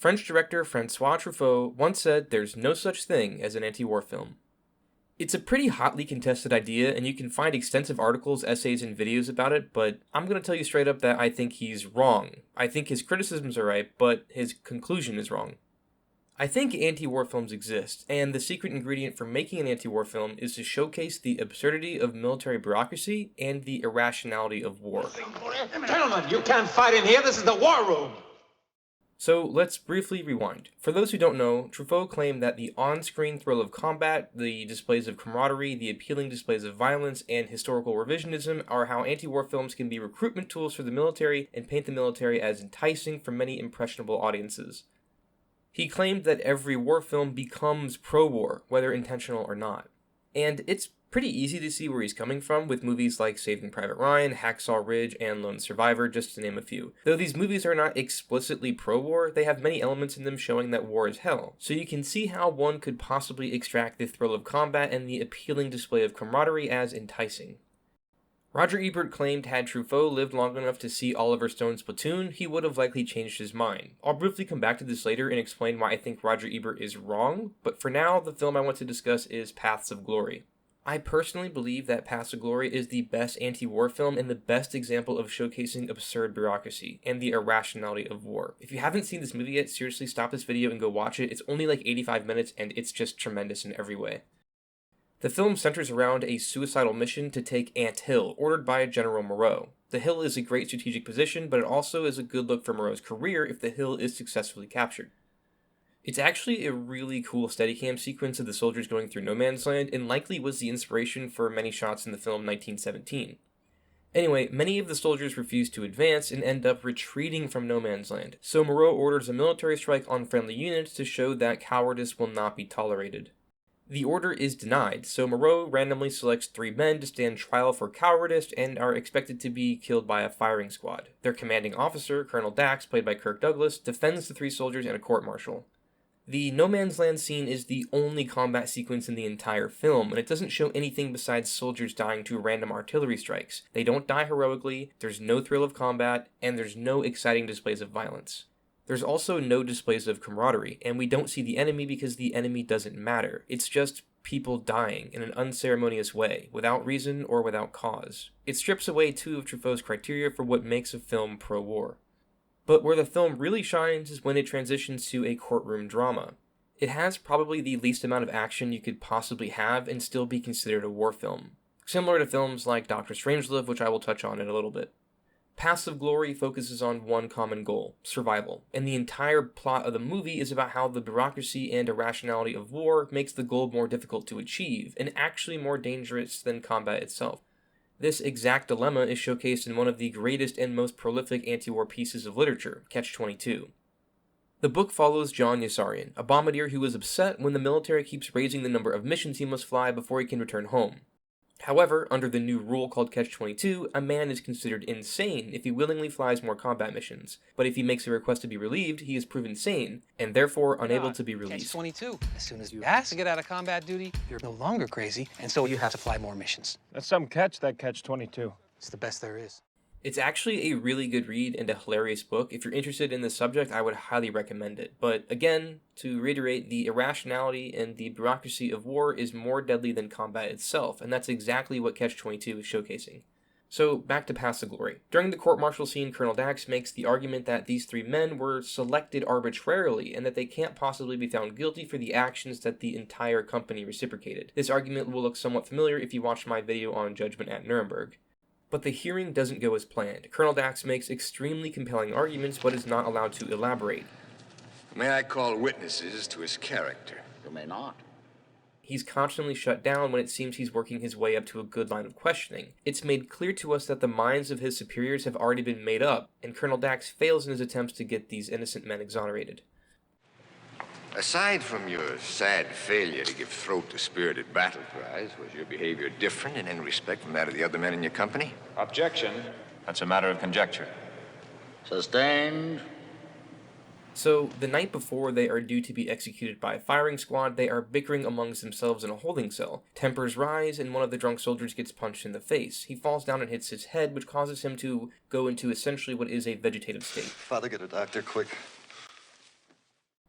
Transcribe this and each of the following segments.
French director Francois Truffaut once said there's no such thing as an anti-war film. It's a pretty hotly contested idea, and you can find extensive articles, essays, and videos about it, but I'm going to tell you straight up that I think he's wrong. I think his criticisms are right, but his conclusion is wrong. I think anti-war films exist, and the secret ingredient for making an anti-war film is to showcase the absurdity of military bureaucracy and the irrationality of war. Gentlemen, you can't fight in here. This is the war room. So let's briefly rewind. For those who don't know, Truffaut claimed that the on-screen thrill of combat, the displays of camaraderie, the appealing displays of violence, and historical revisionism are how anti-war films can be recruitment tools for the military and paint the military as enticing for many impressionable audiences. He claimed that every war film becomes pro-war, whether intentional or not. And it's pretty easy to see where he's coming from with movies like Saving Private Ryan, Hacksaw Ridge, and Lone Survivor, just to name a few. Though these movies are not explicitly pro-war, they have many elements in them showing that war is hell, so you can see how one could possibly extract the thrill of combat and the appealing display of camaraderie as enticing. Roger Ebert claimed had Truffaut lived long enough to see Oliver Stone's Platoon, he would have likely changed his mind. I'll briefly come back to this later and explain why I think Roger Ebert is wrong, but for now, the film I want to discuss is Paths of Glory. I personally believe that Paths of Glory is the best anti-war film and the best example of showcasing absurd bureaucracy and the irrationality of war. If you haven't seen this movie yet, seriously stop this video and go watch it. It's only like 85 minutes and it's just tremendous in every way. The film centers around a suicidal mission to take Ant Hill, ordered by General Moreau. The hill is a great strategic position, but it also is a good look for Moreau's career if the hill is successfully captured. It's actually a really cool Steadicam sequence of the soldiers going through no man's land, and likely was the inspiration for many shots in the film 1917. Anyway, many of the soldiers refuse to advance and end up retreating from no man's land, so Moreau orders a military strike on friendly units to show that cowardice will not be tolerated. The order is denied, so Moreau randomly selects 3 men to stand trial for cowardice and are expected to be killed by a firing squad. Their commanding officer, Colonel Dax, played by Kirk Douglas, defends the 3 soldiers in a court-martial. The no man's land scene is the only combat sequence in the entire film, and it doesn't show anything besides soldiers dying to random artillery strikes. They don't die heroically, there's no thrill of combat, and there's no exciting displays of violence. There's also no displays of camaraderie, and we don't see the enemy because the enemy doesn't matter. It's just people dying in an unceremonious way, without reason or without cause. It strips away 2 of Truffaut's criteria for what makes a film pro-war. But where the film really shines is when it transitions to a courtroom drama. It has probably the least amount of action you could possibly have and still be considered a war film, similar to films like Dr. Strangelove, which I will touch on in a little bit. Paths of Glory focuses on one common goal, survival, and the entire plot of the movie is about how the bureaucracy and irrationality of war makes the goal more difficult to achieve, and actually more dangerous than combat itself. This exact dilemma is showcased in one of the greatest and most prolific anti-war pieces of literature, Catch-22. The book follows John Yossarian, a bombardier who is upset when the military keeps raising the number of missions he must fly before he can return home. However, under the new rule called Catch-22, a man is considered insane if he willingly flies more combat missions, but if he makes a request to be relieved, he is proven sane, and therefore unable to be released. Catch-22. As soon as you ask to get out of combat duty, you're no longer crazy, and so you have to fly more missions. That's some catch, that Catch-22. It's the best there is. It's actually a really good read and a hilarious book. If you're interested in this subject, I would highly recommend it. But again, to reiterate, the irrationality and the bureaucracy of war is more deadly than combat itself, and that's exactly what Catch-22 is showcasing. So, back to Paths of Glory. During the court-martial scene, Colonel Dax makes the argument that these 3 men were selected arbitrarily, and that they can't possibly be found guilty for the actions that the entire company reciprocated. This argument will look somewhat familiar if you watched my video on Judgment at Nuremberg. But the hearing doesn't go as planned. Colonel Dax makes extremely compelling arguments, but is not allowed to elaborate. May I call witnesses to his character? You may not. He's constantly shut down when it seems he's working his way up to a good line of questioning. It's made clear to us that the minds of his superiors have already been made up, and Colonel Dax fails in his attempts to get these innocent men exonerated. Aside from your sad failure to give throat to spirited battle cries, was your behavior different in any respect from that of the other men in your company? Objection. That's a matter of conjecture. Sustained. So, the night before they are due to be executed by a firing squad, they are bickering amongst themselves in a holding cell. Tempers rise, and one of the drunk soldiers gets punched in the face. He falls down and hits his head, which causes him to go into essentially what is a vegetative state. Father, get a doctor, quick.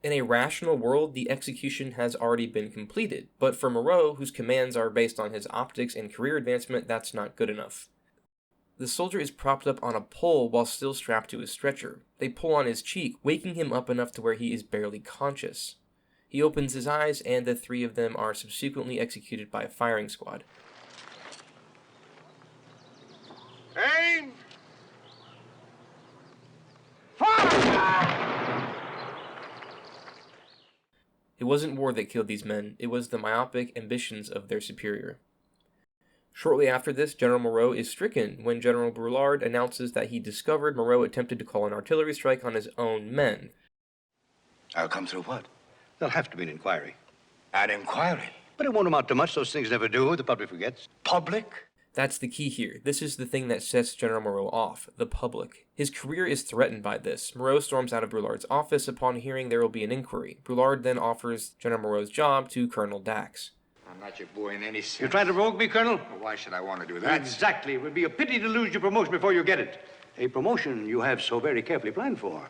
In a rational world, the execution has already been completed, but for Moreau, whose commands are based on his optics and career advancement, that's not good enough. The soldier is propped up on a pole while still strapped to his stretcher. They pull on his cheek, waking him up enough to where he is barely conscious. He opens his eyes, and the three of them are subsequently executed by a firing squad. Aim! Fire! It wasn't war that killed these men, it was the myopic ambitions of their superior. Shortly after this, General Moreau is stricken when General Brulard announces that he discovered Moreau attempted to call an artillery strike on his own men. I'll come through what? There'll have to be an inquiry. An inquiry? But it won't amount to much. Those things never do. The public forgets. Public? That's the key here. This is the thing that sets General Moreau off, the public. His career is threatened by this. Moreau storms out of Brulard's office upon hearing there will be an inquiry. Brulard then offers General Moreau's job to Colonel Dax. I'm not your boy in any sense. You're trying to provoke me, Colonel? Well, why should I want to do that? Exactly. It would be a pity to lose your promotion before you get it. A promotion you have so very carefully planned for.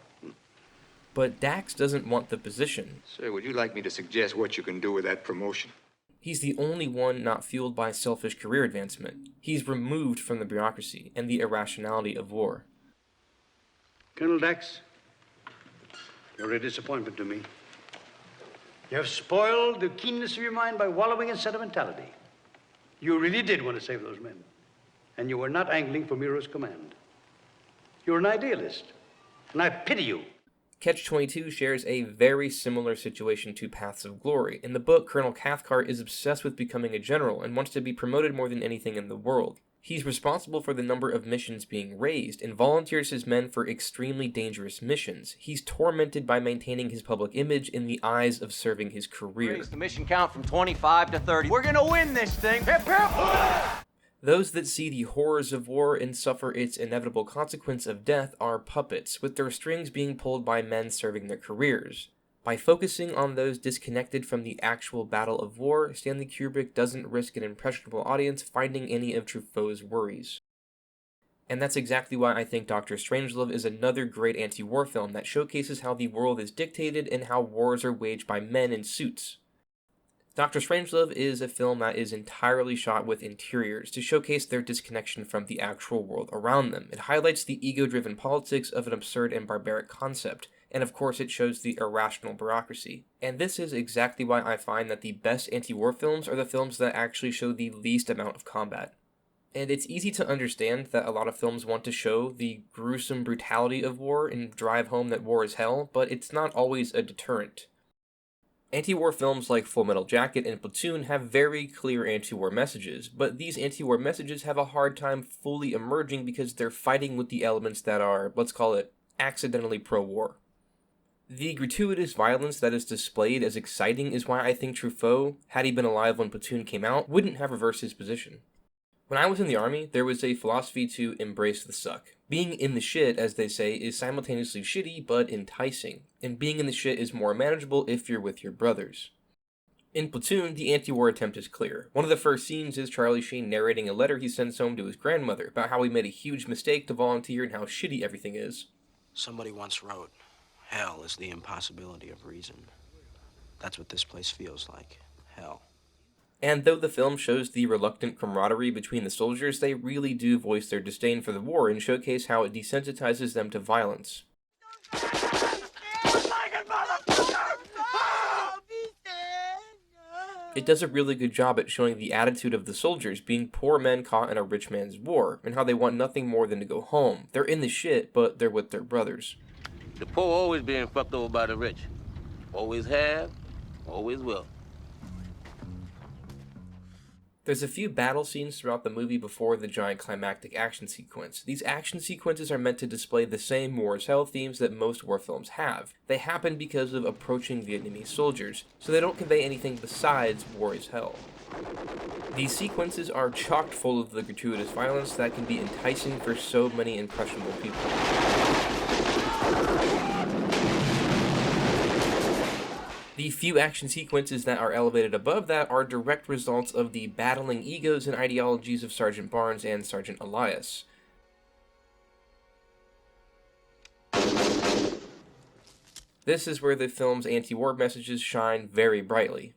But Dax doesn't want the position. Sir, would you like me to suggest what you can do with that promotion? He's the only one not fueled by selfish career advancement. He's removed from the bureaucracy and the irrationality of war. Colonel Dax, you're a disappointment to me. You have spoiled the keenness of your mind by wallowing in sentimentality. You really did want to save those men. And you were not angling for Miro's command. You're an idealist. And I pity you. Catch-22 shares a very similar situation to Paths of Glory. In the book, Colonel Cathcart is obsessed with becoming a general and wants to be promoted more than anything in the world. He's responsible for the number of missions being raised and volunteers his men for extremely dangerous missions. He's tormented by maintaining his public image in the eyes of serving his career. Raise the mission count from 25 to 30. We're gonna win this thing. Hip, hip! Those that see the horrors of war and suffer its inevitable consequence of death are puppets, with their strings being pulled by men serving their careers. By focusing on those disconnected from the actual battle of war, Stanley Kubrick doesn't risk an impressionable audience finding any of Truffaut's worries. And that's exactly why I think Dr. Strangelove is another great anti-war film that showcases how the world is dictated and how wars are waged by men in suits. Dr. Strangelove is a film that is entirely shot with interiors to showcase their disconnection from the actual world around them. It highlights the ego-driven politics of an absurd and barbaric concept, and of course it shows the irrational bureaucracy. And this is exactly why I find that the best anti-war films are the films that actually show the least amount of combat. And it's easy to understand that a lot of films want to show the gruesome brutality of war and drive home that war is hell, but it's not always a deterrent. Anti-war films like Full Metal Jacket and Platoon have very clear anti-war messages, but these anti-war messages have a hard time fully emerging because they're fighting with the elements that are, let's call it, accidentally pro-war. The gratuitous violence that is displayed as exciting is why I think Truffaut, had he been alive when Platoon came out, wouldn't have reversed his position. When I was in the army, there was a philosophy to embrace the suck. Being in the shit, as they say, is simultaneously shitty but enticing, and being in the shit is more manageable if you're with your brothers. In Platoon, the anti-war attempt is clear. One of the first scenes is Charlie Sheen narrating a letter he sends home to his grandmother about how he made a huge mistake to volunteer and how shitty everything is. Somebody once wrote, "Hell is the impossibility of reason." That's what this place feels like. Hell. And though the film shows the reluctant camaraderie between the soldiers, they really do voice their disdain for the war and showcase how it desensitizes them to violence. It does a really good job at showing the attitude of the soldiers being poor men caught in a rich man's war, and how they want nothing more than to go home. They're in the shit, but they're with their brothers. The poor always being fucked over by the rich. Always have, always will. There's a few battle scenes throughout the movie before the giant climactic action sequence. These action sequences are meant to display the same war is hell themes that most war films have. They happen because of approaching Vietnamese soldiers, so they don't convey anything besides war is hell. These sequences are chock full of the gratuitous violence that can be enticing for so many impressionable people. The few action sequences that are elevated above that are direct results of the battling egos and ideologies of Sergeant Barnes and Sergeant Elias. This is where the film's anti-war messages shine very brightly.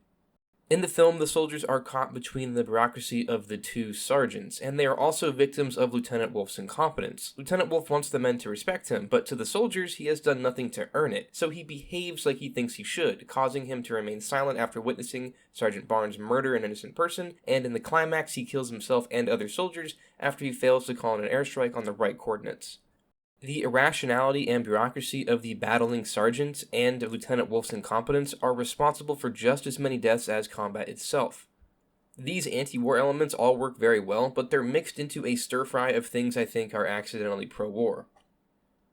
In the film, the soldiers are caught between the bureaucracy of the two sergeants, and they are also victims of Lieutenant Wolf's incompetence. Lieutenant Wolf wants the men to respect him, but to the soldiers, he has done nothing to earn it, so he behaves like he thinks he should, causing him to remain silent after witnessing Sergeant Barnes murder an innocent person, and in the climax, he kills himself and other soldiers after he fails to call in an airstrike on the right coordinates. The irrationality and bureaucracy of the battling sergeants and Lieutenant Wolf's incompetence are responsible for just as many deaths as combat itself. These anti-war elements all work very well, but they're mixed into a stir-fry of things I think are accidentally pro-war.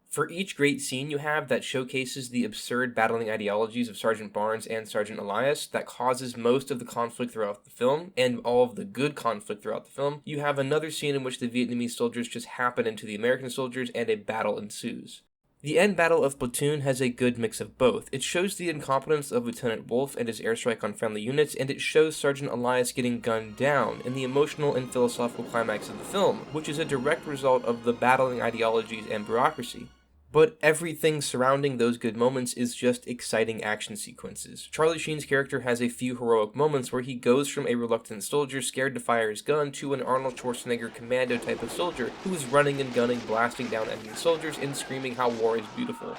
For each great scene you have that showcases the absurd battling ideologies of Sergeant Barnes and Sergeant Elias that causes most of the conflict throughout the film, and all of the good conflict throughout the film, you have another scene in which the Vietnamese soldiers just happen into the American soldiers and a battle ensues. The end battle of Platoon has a good mix of both. It shows the incompetence of Lieutenant Wolf and his airstrike on friendly units, and it shows Sergeant Elias getting gunned down in the emotional and philosophical climax of the film, which is a direct result of the battling ideologies and bureaucracy. But everything surrounding those good moments is just exciting action sequences. Charlie Sheen's character has a few heroic moments where he goes from a reluctant soldier scared to fire his gun to an Arnold Schwarzenegger commando type of soldier who is running and gunning, blasting down enemy soldiers, and screaming how war is beautiful.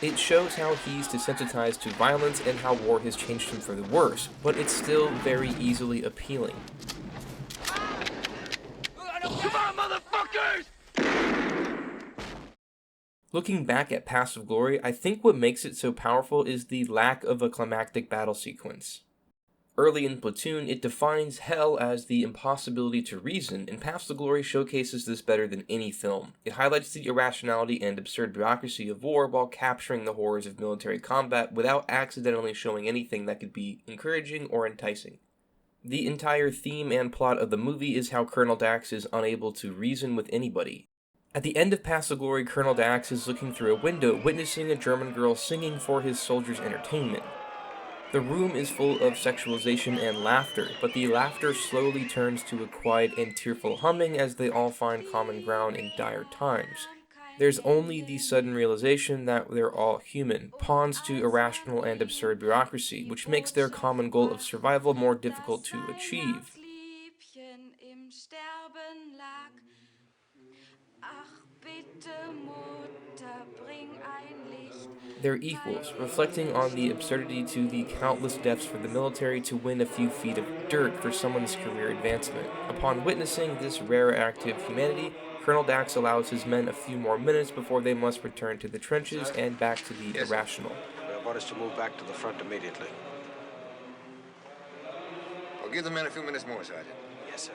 It shows how he's desensitized to violence and how war has changed him for the worse, but it's still very easily appealing. Looking back at Paths of Glory, I think what makes it so powerful is the lack of a climactic battle sequence. Early in Platoon, it defines hell as the impossibility to reason, and Paths of Glory showcases this better than any film. It highlights the irrationality and absurd bureaucracy of war while capturing the horrors of military combat without accidentally showing anything that could be encouraging or enticing. The entire theme and plot of the movie is how Colonel Dax is unable to reason with anybody. At the end of Paths of Glory, Colonel Dax is looking through a window, witnessing a German girl singing for his soldiers' entertainment. The room is full of sexualization and laughter, but the laughter slowly turns to a quiet and tearful humming as they all find common ground in dire times. There's only the sudden realization that they're all human, pawns to irrational and absurd bureaucracy, which makes their common goal of survival more difficult to achieve. They're equals, reflecting on the absurdity to the countless deaths for the military to win a few feet of dirt for someone's career advancement. Upon witnessing this rare act of humanity, Colonel Dax allows his men a few more minutes before they must return to the trenches and back to the irrational. We have orders to move back to the front immediately. I'll give the men a few minutes more, Sergeant. Yes, sir.